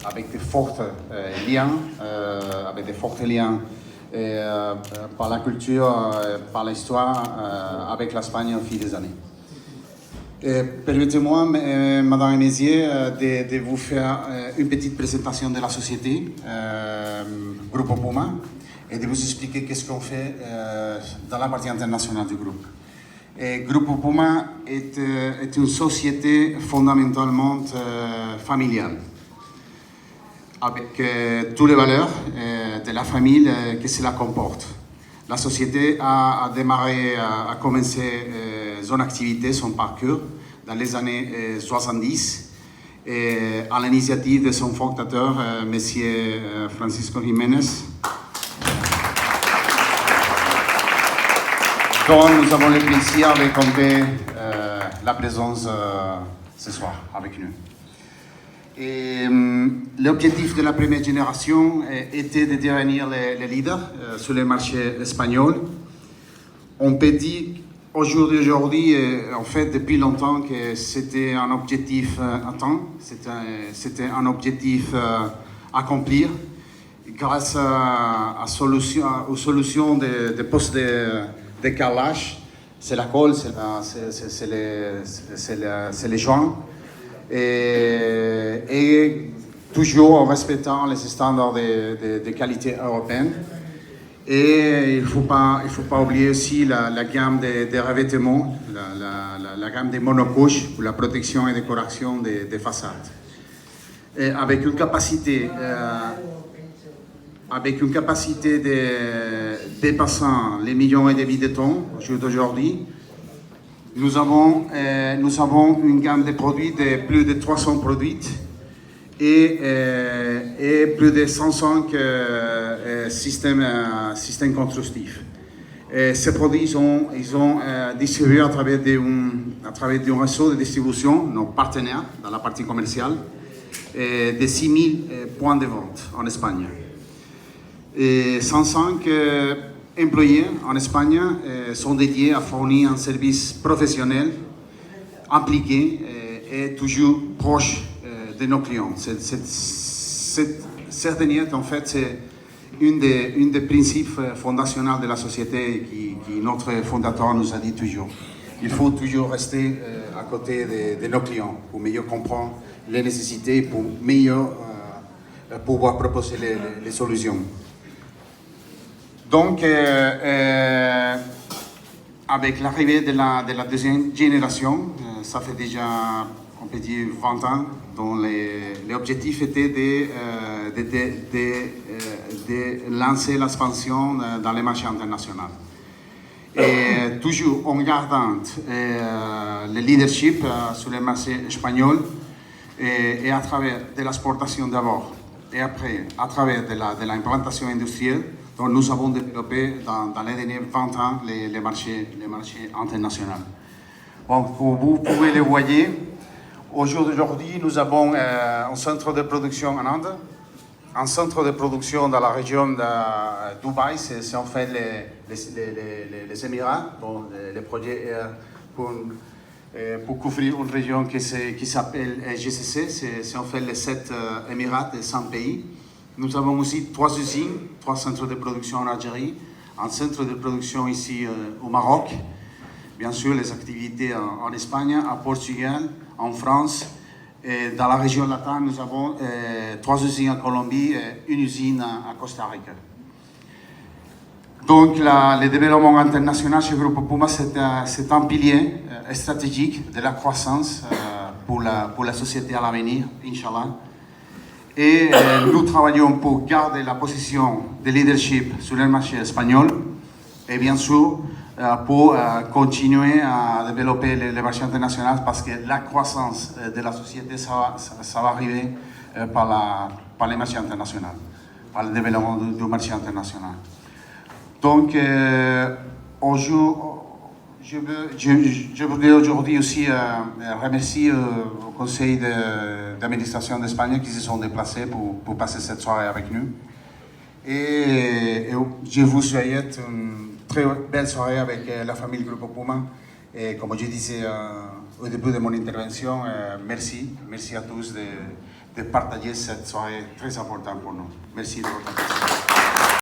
avec des forts liens, par la culture, par l'histoire, avec l'Espagne au fil des années. Permettez-moi, Madame et Messieurs, de vous faire une petite présentation de la société, Grupo Puma, et de vous expliquer qu'est-ce qu'on fait dans la partie internationale du groupe. Grupo Puma est une société fondamentalement familiale, avec toutes les valeurs de la famille que cela comporte. La société a commencé son activité, son parcours dans les années 70 à l'initiative de son fondateur, M. Francisco Jiménez, dont nous avons le plaisir de compter la présence ce soir avec nous. L'objectif de la première génération était de devenir les leaders sur le marché espagnol. On peut dire aujourd'hui, en fait, depuis longtemps, que c'était un objectif atteint, c'était un objectif à accomplir grâce aux solutions de postes de carrelage. C'est la colle, c'est les joints. Et toujours en respectant les standards de qualité européenne. Et il ne faut pas oublier aussi la gamme de revêtements, la gamme des monocouches pour la protection et décoration des façades. Et avec une capacité dépassant les millions et demi de tonnes aujourd'hui. Nous avons une gamme de produits de plus de 300 produits et plus de 105 systèmes constructifs. Ces produits sont distribués à travers d'un réseau de distribution, nos partenaires dans la partie commerciale, de 6000 points de vente en Espagne. Et 105 employés en Espagne sont dédiés à fournir un service professionnel, impliqué et toujours proche de nos clients. Cette dernière, en fait, c'est une des principes fondamentaux de la société qui notre fondateur nous a dit toujours. Il faut toujours rester à côté de nos clients pour mieux comprendre les nécessités, pour mieux pouvoir proposer les solutions. Donc, avec l'arrivée de la deuxième génération, ça fait déjà, on peut dire, 20 ans, dont l'objectif était de lancer l'expansion dans les marchés internationaux. Et toujours en gardant le leadership sur le marché espagnol et à travers de l'exportation d'abord et après à travers de l'implantation industrielle. Donc nous avons développé dans les derniers 20 ans les marchés internationaux. Bon, vous pouvez le voir. Aujourd'hui, nous avons un centre de production en Inde, un centre de production dans la région de Dubaï, c'est en fait les Émirats, dont le projet pour couvrir une région qui s'appelle GCC, c'est en fait les 7 Émirats de 100 pays. Nous avons aussi 3 usines, 3 centres de production en Algérie, un centre de production ici au Maroc, bien sûr les activités en Espagne, à Portugal, en France, et dans la région latine, nous avons 3 usines en Colombie et une usine à Costa Rica. Donc le développement international chez Grupo Puma, c'est un pilier stratégique de la croissance pour la société à l'avenir, Inch'Allah. Et nous travaillons pour garder la position de leadership sur le marché espagnol et bien sûr pour continuer à développer les marchés internationaux parce que la croissance de la société, ça va arriver par les marchés internationaux, par le développement du marché international. Donc, je voudrais aujourd'hui aussi remercier au conseil d'administration d'Espagne qui se sont déplacés pour passer cette soirée avec nous. Et je vous souhaite une très belle soirée avec la famille Grupo Puma. Et comme je disais au début de mon intervention, merci à tous de partager cette soirée très importante pour nous. Merci de votre attention.